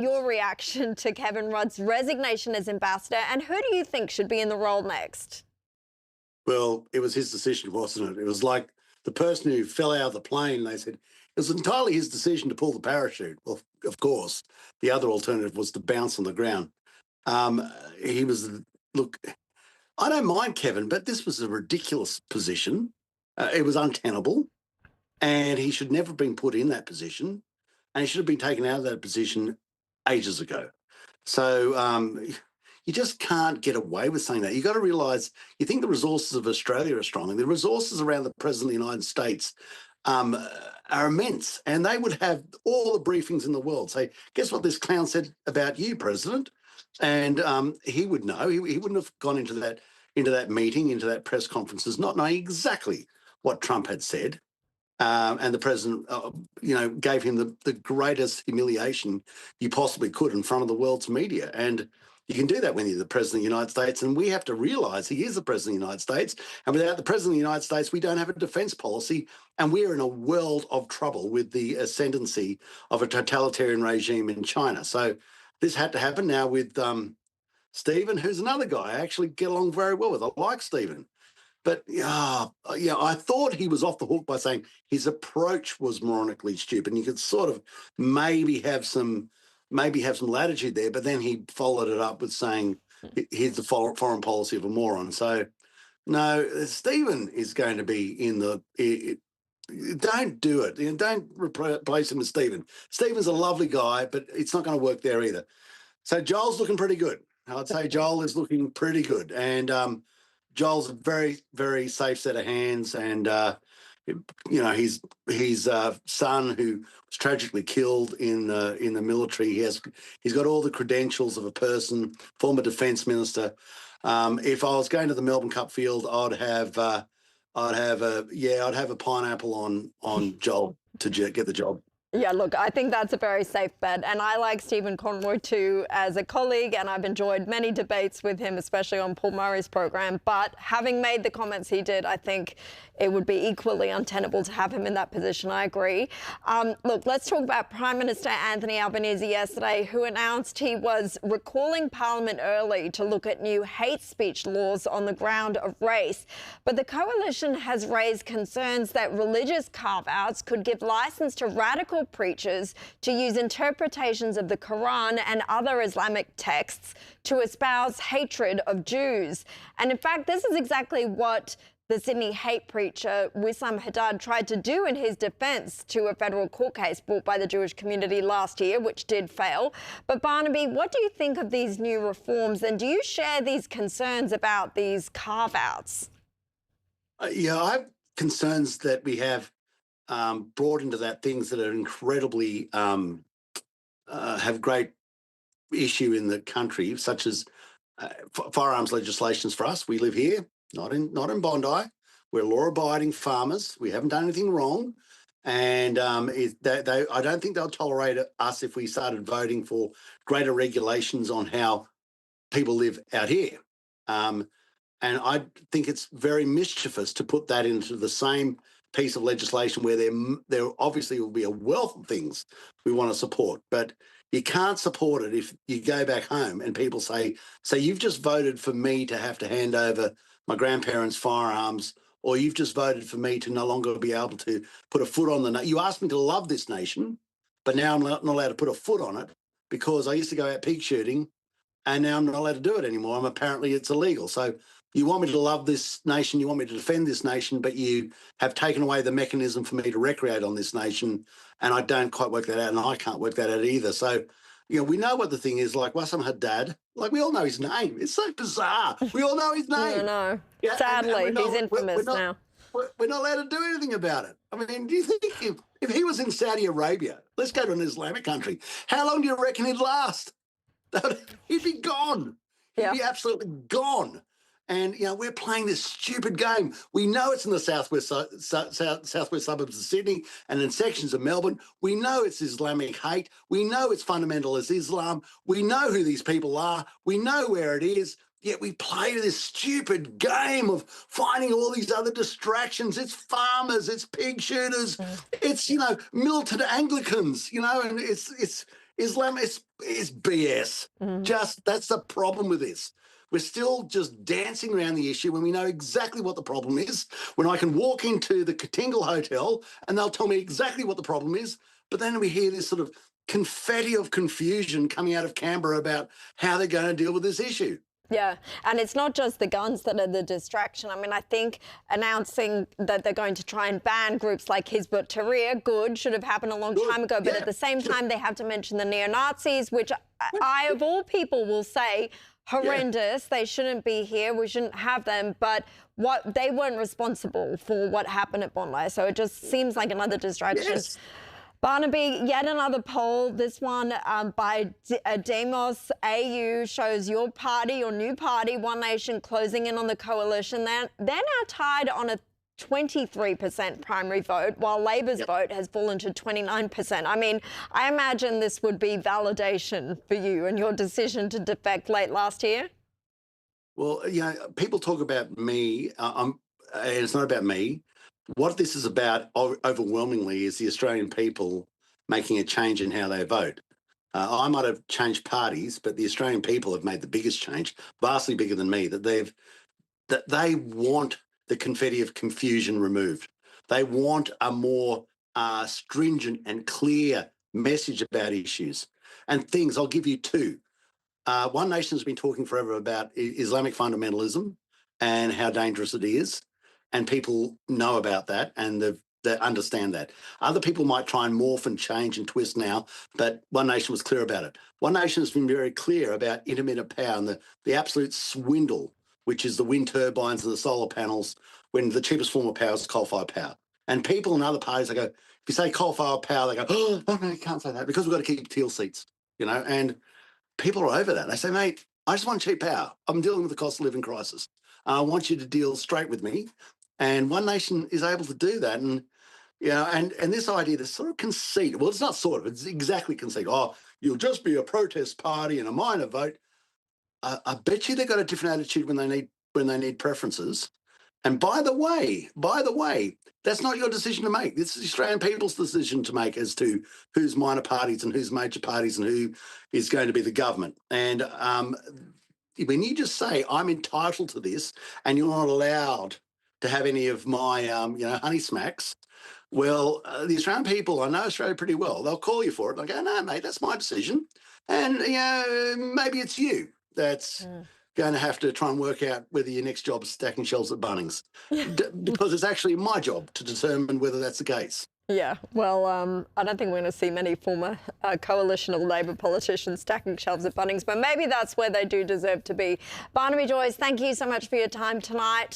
your reaction to Kevin Rudd's resignation as ambassador, and who do you think should be in the role next? Well, it was his decision, wasn't it? It was like the person who fell out of the plane. They said it was entirely his decision to pull the parachute. Well, of course, the other alternative was to bounce on the ground. He was, look, I don't mind Kevin, but this was a ridiculous position. It was untenable, and he should never have been put in that position, and he should have been taken out of that position ages ago. So you just can't get away with saying that. You've got to realise, you think the resources of Australia are strong, and the resources around the President of the United States are immense, and they would have all the briefings in the world. Say, guess what this clown said about you, President? And he would know. He wouldn't have gone into that meeting, into that press conferences, not knowing exactly what Trump had said. And the president, gave him the greatest humiliation you possibly could in front of the world's media. And you can do that when you're the president of the United States. And we have to realise he is the president of the United States. And without the president of the United States, we don't have a defence policy. And we're in a world of trouble with the ascendency of a totalitarian regime in China. So this had to happen now with Stephen, who's another guy I actually get along very well with. I like Stephen. But I thought he was off the hook by saying his approach was moronically stupid. And you could sort of maybe have some latitude there, but then he followed it up with saying here's the foreign policy of a moron. So no, Stephen is going to be in the. Don't do it. Don't replace him with Stephen. Stephen's a lovely guy, but it's not going to work there either. So Joel's looking pretty good. I'd say Joel is looking pretty good, and Joel's a very, very safe set of hands, and his son, who was tragically killed in the military, he's got all the credentials of a person, former defence minister. If I was going to the Melbourne Cup field, I'd have a pineapple on Joel to get the job. Yeah, look, I think that's a very safe bet. And I like Stephen Conroy too as a colleague, and I've enjoyed many debates with him, especially on Paul Murray's program. But having made the comments he did, I think it would be equally untenable to have him in that position. I agree. Look, let's talk about Prime Minister Anthony Albanese yesterday, who announced he was recalling Parliament early to look at new hate speech laws on the ground of race. But the coalition has raised concerns that religious carve-outs could give licence to radical preachers to use interpretations of the Quran and other Islamic texts to espouse hatred of Jews. And in fact, this is exactly what the Sydney hate preacher Wissam Haddad tried to do in his defence to a federal court case brought by the Jewish community last year, which did fail. But Barnaby, what do you think of these new reforms, and do you share these concerns about these carve-outs? I have concerns that we have brought into that things that are incredibly have great issue in the country, such as firearms legislations for us. We live here, not in Bondi. We're law-abiding farmers. We haven't done anything wrong, and I don't think they'll tolerate us if we started voting for greater regulations on how people live out here. And I think it's very mischievous to put that into the same piece of legislation where there obviously will be a wealth of things we want to support, but you can't support it if you go back home and people say, so you've just voted for me to have to hand over my grandparents' firearms, or you've just voted for me to no longer be able to put a foot on the... You asked me to love this nation, but now I'm not allowed to put a foot on it because I used to go out pig shooting and now I'm not allowed to do it anymore. Apparently it's illegal. So you want me to love this nation, you want me to defend this nation, but you have taken away the mechanism for me to recreate on this nation, and I don't quite work that out, and I can't work that out either. So, we know what the thing is, like Wissam Haddad, like we all know his name. It's so bizarre. We all know his name. I know. Yeah, sadly, he's infamous now. We're not allowed to do anything about it. I mean, do you think if he was in Saudi Arabia, let's go to an Islamic country, how long do you reckon he'd last? He'd be gone. He'd be absolutely gone. And, we're playing this stupid game. We know it's in the southwest suburbs of Sydney and in sections of Melbourne. We know it's Islamic hate. We know it's fundamentalist Islam. We know who these people are. We know where it is. Yet we play this stupid game of finding all these other distractions. It's farmers, it's pig shooters, it's, militant Anglicans, and Islam is BS. Just that's the problem with this. We're still just dancing around the issue when we know exactly what the problem is. When I can walk into the Katingal Hotel and they'll tell me exactly what the problem is, but then we hear this sort of confetti of confusion coming out of Canberra about how they're going to deal with this issue. Yeah, and it's not just the guns that are the distraction. I mean, I think announcing that they're going to try and ban groups like Hizb ut-Tahrir, good, should have happened a long time ago. But at the same time, they have to mention the neo-Nazis, which I, of all people, will say horrendous. They shouldn't be here. We shouldn't have them. But they weren't responsible for what happened at Bondi. So it just seems like another distraction. Yes. Barnaby, yet another poll, this one by Demos AU, shows your party, your new party, One Nation, closing in on the coalition. They're now tied on a 23% primary vote, while Labor's vote has fallen to 29%. I mean, I imagine this would be validation for you and your decision to defect late last year. Well, people talk about me, and it's not about me. What this is about overwhelmingly is the Australian people making a change in how they vote. I might have changed parties, but the Australian people have made the biggest change, vastly bigger than me, that they want the confetti of confusion removed. They want a more stringent and clear message about issues and things. I'll give you two. One Nation has been talking forever about Islamic fundamentalism and how dangerous it is. And people know about that and they understand that. Other people might try and morph and change and twist now, but One Nation was clear about it. One Nation has been very clear about intermittent power and the absolute swindle, which is the wind turbines and the solar panels, when the cheapest form of power is coal-fired power. And people in other parties, they go, if you say coal-fired power, they go, oh, no, you can't say that because we've got to keep teal seats, and people are over that. They say, mate, I just want cheap power. I'm dealing with the cost of living crisis. I want you to deal straight with me. And One Nation is able to do that. And, and this idea, this sort of conceit, well, it's not sort of, it's exactly conceit. Oh, you'll just be a protest party and a minor vote. I bet you they've got a different attitude when they need preferences. And by the way, that's not your decision to make. This is the Australian people's decision to make as to who's minor parties and who's major parties and who is going to be the government. And when you just say, I'm entitled to this and you're not allowed to have any of my, honey smacks, well, the Australian people, I know Australia pretty well, they'll call you for it. They'll go, no, mate, that's my decision. And, maybe it's you that's going to have to try and work out whether your next job is stacking shelves at Bunnings, because it's actually my job to determine whether that's the case. Yeah, well, I don't think we're going to see many former coalition or Labor politicians stacking shelves at Bunnings, but maybe that's where they do deserve to be. Barnaby Joyce, thank you so much for your time tonight.